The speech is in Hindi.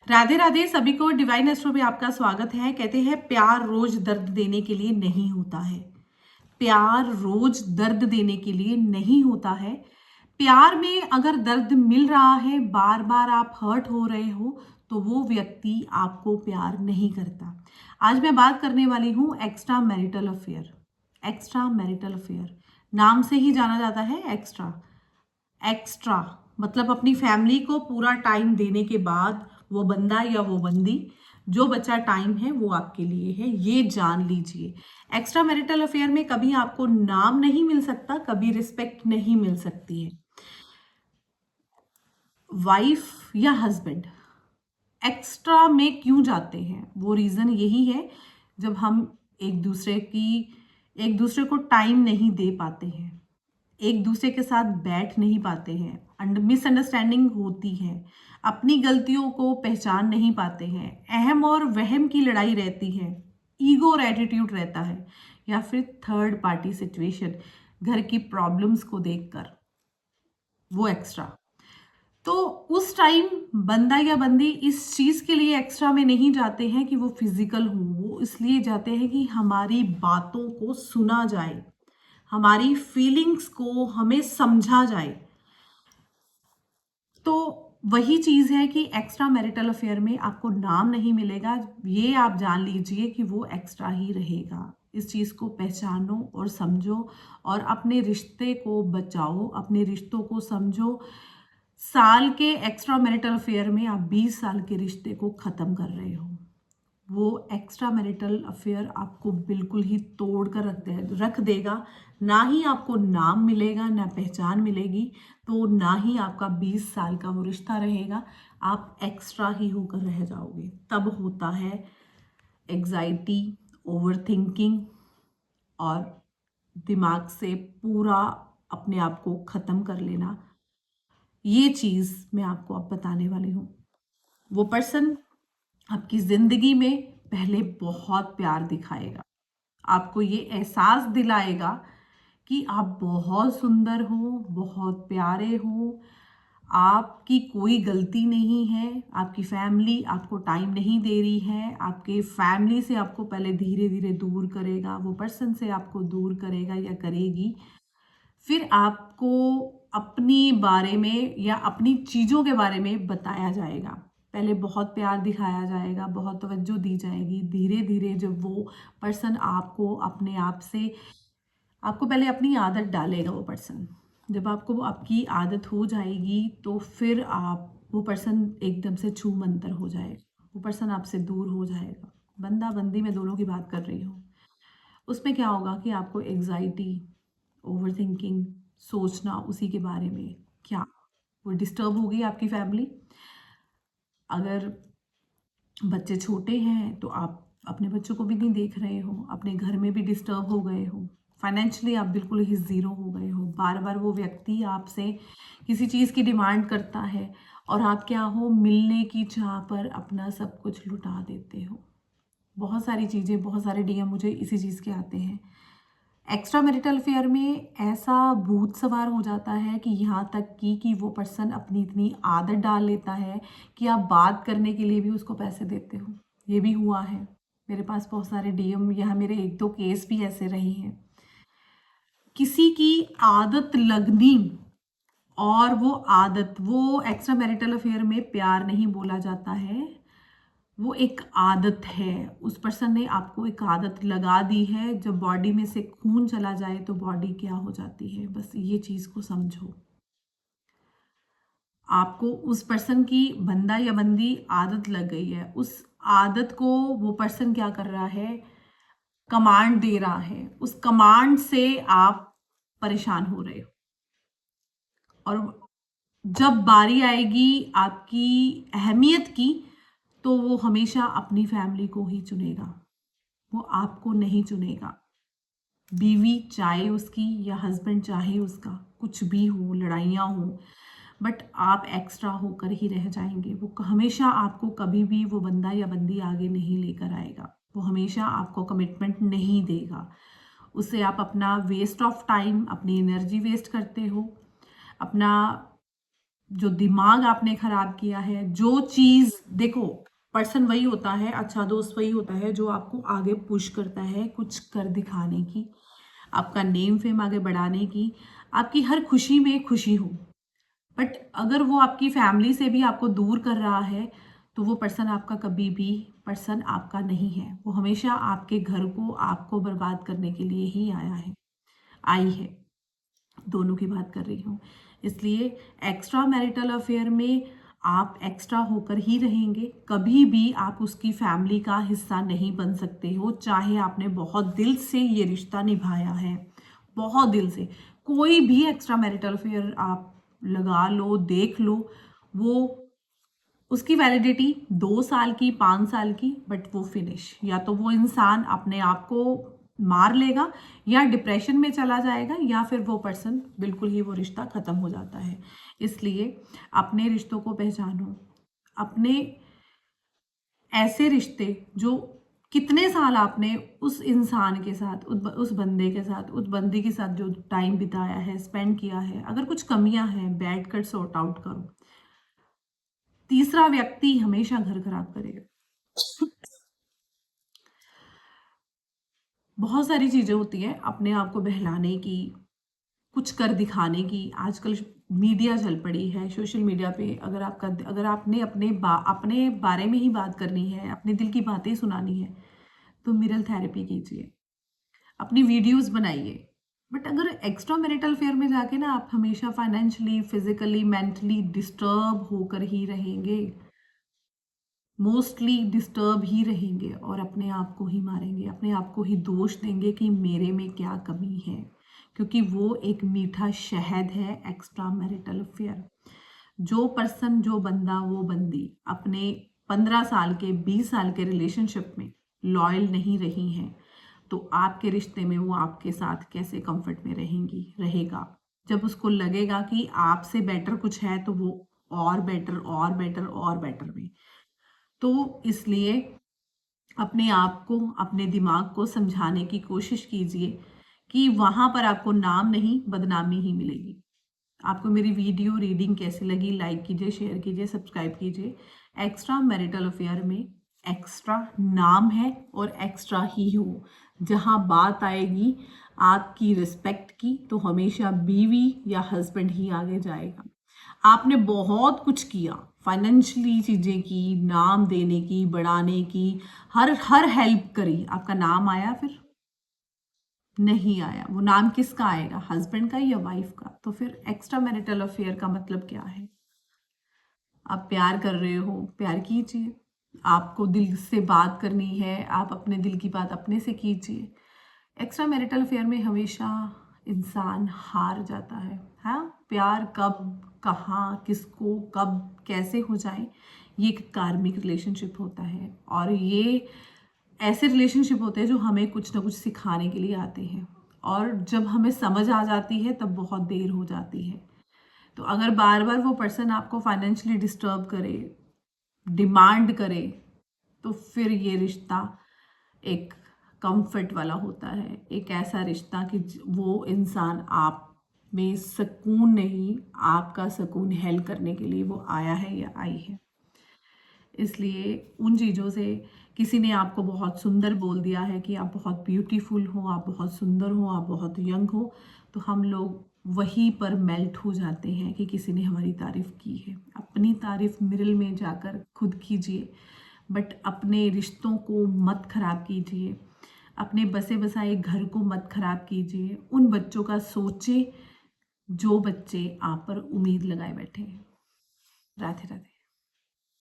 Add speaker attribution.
Speaker 1: राधे राधे, सभी को डिवाइन एस्ट्रो में आपका स्वागत है। कहते हैं प्यार रोज दर्द देने के लिए नहीं होता है। प्यार रोज दर्द देने के लिए नहीं होता है। प्यार में अगर दर्द मिल रहा है, बार बार आप हर्ट हो रहे हो, तो वो व्यक्ति आपको प्यार नहीं करता। आज मैं बात करने वाली हूँ extra marital affair. Extra marital affair नाम से ही जाना जाता है। एक्स्ट्रा एक्स्ट्रा मतलब अपनी फैमिली को पूरा टाइम देने के बाद वो बंदा या वो बंदी, जो बचा टाइम है वो आपके लिए है, ये जान लीजिए। एक्स्ट्रा मैरिटल अफेयर में कभी आपको नाम नहीं मिल सकता, कभी रिस्पेक्ट नहीं मिल सकती है। वाइफ या हस्बैंड एक्स्ट्रा में क्यों जाते हैं, वो रीज़न यही है, जब हम एक दूसरे को टाइम नहीं दे पाते हैं, एक दूसरे के साथ बैठ नहीं पाते हैं, मिसअंडरस्टैंडिंग होती है, अपनी गलतियों को पहचान नहीं पाते हैं, अहम और वहम की लड़ाई रहती है, ईगो और एटीट्यूड रहता है, या फिर थर्ड पार्टी सिचुएशन, घर की प्रॉब्लम्स को देखकर वो एक्स्ट्रा। तो उस टाइम बंदा या बंदी इस चीज़ के लिए एक्स्ट्रा में नहीं जाते हैं कि वो फिजिकल हो, वो इसलिए जाते हैं कि हमारी बातों को सुना जाए, हमारी फीलिंग्स को हमें समझा जाए। तो वही चीज़ है कि एक्स्ट्रा मैरिटल अफेयर में आपको नाम नहीं मिलेगा, ये आप जान लीजिए कि वो एक्स्ट्रा ही रहेगा। इस चीज़ को पहचानो और समझो और अपने रिश्ते को बचाओ, अपने रिश्तों को समझो। साल के एक्स्ट्रा मैरिटल अफेयर में आप 20 साल के रिश्ते को ख़त्म कर रहे हो। वो एक्स्ट्रा मैरिटल अफेयर आपको बिल्कुल ही तोड़ कर रख देगा। ना ही आपको नाम मिलेगा, ना पहचान मिलेगी, तो ना ही आपका 20 साल का वो रिश्ता रहेगा। आप एक्स्ट्रा ही होकर रह जाओगे। तब होता है एग्जाइटी, ओवर थिंकिंग और दिमाग से पूरा अपने आप को ख़त्म कर लेना। ये चीज़ मैं आपको अब बताने वाली हूँ। वो पर्सन आपकी ज़िंदगी में पहले बहुत प्यार दिखाएगा, आपको ये एहसास दिलाएगा कि आप बहुत सुंदर हो, बहुत प्यारे हो, आपकी कोई गलती नहीं है, आपकी फैमिली आपको टाइम नहीं दे रही है, आपके फैमिली से आपको पहले धीरे धीरे दूर करेगा, वो पर्सन से आपको दूर करेगा या करेगी। फिर आपको अपनी बारे में या अपनी चीज़ों के बारे में बताया जाएगा। पहले बहुत प्यार दिखाया जाएगा, बहुत तवज्जो दी जाएगी। धीरे धीरे जब वो पर्सन आपको अपने आप से, आपको पहले अपनी आदत डालेगा वो पर्सन। जब आपको आपकी आदत हो जाएगी तो फिर आप, वो पर्सन एकदम से छू मंतर हो जाएगा, वो पर्सन आपसे दूर हो जाएगा। बंदा बंदी में दोनों की बात कर रही हूँ। उसमें क्या होगा कि आपको एग्जाइटी, ओवरथिंकिंग, सोचना उसी के बारे में, क्या वो डिस्टर्ब होगी आपकी फैमिली। अगर बच्चे छोटे हैं तो आप अपने बच्चों को भी नहीं देख रहे हो, अपने घर में भी डिस्टर्ब हो गए हो, फाइनेंशियली आप बिल्कुल ही ज़ीरो हो गए हो। बार बार वो व्यक्ति आपसे किसी चीज़ की डिमांड करता है और आप क्या हो, मिलने की चाह पर अपना सब कुछ लुटा देते हो। बहुत सारी चीज़ें, बहुत सारे डीएम मुझे इसी चीज़ के आते हैं। एक्स्ट्रा मैरिटल अफेयर में ऐसा भूत सवार हो जाता है कि यहाँ तक कि वो पर्सन अपनी इतनी आदत डाल लेता है कि आप बात करने के लिए भी उसको पैसे देते हो। ये भी हुआ है मेरे पास बहुत सारे डीएम, यहाँ मेरे एक दो केस भी ऐसे रहे हैं। किसी की आदत लगनी, और वो आदत, वो एक्स्ट्रा मैरिटल अफेयर में प्यार नहीं बोला जाता है, वो एक आदत है। उस पर्सन ने आपको एक आदत लगा दी है। जब बॉडी में से खून चला जाए तो बॉडी क्या हो जाती है, बस ये चीज़ को समझो। आपको उस पर्सन की, बंदा या बंदी आदत लग गई है, उस आदत को वो पर्सन क्या कर रहा है, कमांड दे रहा है, उस कमांड से आप परेशान हो रहे हो। और जब बारी आएगी आपकी अहमियत की, तो वो हमेशा अपनी फैमिली को ही चुनेगा, वो आपको नहीं चुनेगा। बीवी चाहे उसकी या हस्बैंड चाहे उसका, कुछ भी हो, लड़ाइयाँ हो, बट आप एक्स्ट्रा होकर ही रह जाएंगे। वो हमेशा आपको, कभी भी वो बंदा या बंदी आगे नहीं लेकर आएगा, वो हमेशा आपको कमिटमेंट नहीं देगा। उससे आप अपना वेस्ट ऑफ टाइम, अपनी एनर्जी वेस्ट करते हो, अपना जो दिमाग आपने खराब किया है, जो चीज़ देखो, पर्सन वही होता है, अच्छा दोस्त वही होता है जो आपको आगे पुश करता है कुछ कर दिखाने की, आपका नेम फेम आगे बढ़ाने की, आपकी हर खुशी में खुशी हो। बट अगर वो आपकी फैमिली से भी आपको दूर कर रहा है, तो वो पर्सन आपका कभी भी पर्सन आपका नहीं है। वो हमेशा आपके घर को, आपको बर्बाद करने के लिए ही आया है, आई है। दोनों की बात कर रही हूँ। इसलिए एक्स्ट्रा मैरिटल अफेयर में आप एक्स्ट्रा होकर ही रहेंगे, कभी भी आप उसकी फैमिली का हिस्सा नहीं बन सकते हो, चाहे आपने बहुत दिल से ये रिश्ता निभाया है, बहुत दिल से। कोई भी एक्स्ट्रा मैरिटल अफेयर आप लगा लो, देख लो, वो उसकी वैलिडिटी 2 साल की, 5 साल की, बट वो फिनिश, या तो वो इंसान अपने आप को मार लेगा, या डिप्रेशन में चला जाएगा, या फिर वो पर्सन बिल्कुल ही वो रिश्ता खत्म हो जाता है। इसलिए अपने रिश्तों को पहचानो, अपने ऐसे रिश्ते जो कितने साल आपने उस इंसान के साथ, उस बंदे के साथ, उस बंदी के साथ जो टाइम बिताया है, स्पेंड किया है, अगर कुछ कमियां हैं, बैठ कर सॉर्ट आउट करो। तीसरा व्यक्ति हमेशा घर खराब करेगा। बहुत सारी चीज़ें होती हैं अपने आप को बहलाने की, कुछ कर दिखाने की। आजकल मीडिया चल पड़ी है, सोशल मीडिया पे अगर आपने अपने बारे में ही बात करनी है, अपने दिल की बातें सुनानी है, तो मिरर थेरेपी कीजिए, अपनी वीडियोस बनाइए। बट अगर एक्स्ट्रा मैरिटल अफेयर में जाके ना आप हमेशा फाइनेंशियली, फिजिकली, मेंटली डिस्टर्ब होकर ही रहेंगे, मोस्टली डिस्टर्ब ही रहेंगे, और अपने आप को ही मारेंगे, अपने आप को ही दोष देंगे कि मेरे में क्या कमी है, क्योंकि वो एक मीठा शहद है एक्स्ट्रा मैरिटल अफेयर। जो पर्सन, जो बंदा, वो बंदी अपने 15 साल के, 20 साल के रिलेशनशिप में लॉयल नहीं रही हैं, तो आपके रिश्ते में वो आपके साथ कैसे कंफर्ट में रहेगा। जब उसको लगेगा कि आपसे बेटर कुछ है, तो वो और बेटर और बेटर और बेटर में। तो इसलिए अपने आप को, अपने दिमाग को समझाने की कोशिश कीजिए कि वहाँ पर आपको नाम नहीं, बदनामी ही मिलेगी। आपको मेरी वीडियो रीडिंग कैसी लगी, लाइक कीजिए, शेयर कीजिए, सब्सक्राइब कीजिए। एक्स्ट्रा मैरिटल अफेयर में एक्स्ट्रा नाम है और एक्स्ट्रा ही हो। जहाँ बात आएगी आपकी रिस्पेक्ट की, तो हमेशा बीवी या हस्बैंड ही आगे जाएगा। आपने बहुत कुछ किया, फाइनेंशियली चीज़ें की, नाम देने की, बढ़ाने की, हर हर हेल्प करी, आपका नाम आया? फिर नहीं आया। वो नाम किसका आएगा, हस्बैंड का या वाइफ का? तो फिर एक्स्ट्रा मैरिटल अफेयर का मतलब क्या है? आप प्यार कर रहे हो, प्यार कीजिए। आपको दिल से बात करनी है, आप अपने दिल की बात अपने से कीजिए। एक्स्ट्रा मैरिटल अफेयर में हमेशा इंसान हार जाता है। हाँ, प्यार कब, कहाँ, किसको, कब, कैसे हो जाए, ये एक कार्मिक रिलेशनशिप होता है, और ये ऐसे रिलेशनशिप होते हैं जो हमें कुछ ना कुछ सिखाने के लिए आते हैं, और जब हमें समझ आ जाती है तब बहुत देर हो जाती है। तो अगर बार बार वो पर्सन आपको फाइनेंशियली डिस्टर्ब करे, डिमांड करे, तो फिर ये रिश्ता एक कंफर्ट वाला होता है, एक ऐसा रिश्ता कि वो इंसान आप में सुकून नहीं, आपका सुकून हेल करने के लिए वो आया है या आई है। इसलिए उन चीज़ों से, किसी ने आपको बहुत सुंदर बोल दिया है कि आप बहुत ब्यूटीफुल हो, आप बहुत सुंदर हो, आप बहुत यंग हो, तो हम लोग वहीं पर मेल्ट हो जाते हैं कि किसी ने हमारी तारीफ़ की है। अपनी तारीफ़ मिरर में जाकर खुद कीजिए, बट अपने रिश्तों को मत ख़राब कीजिए, अपने बसे बसाए घर को मत ख़राब कीजिए। उन बच्चों का सोचे जो बच्चे आप पर उम्मीद लगाए बैठे हैं। राधे राधे।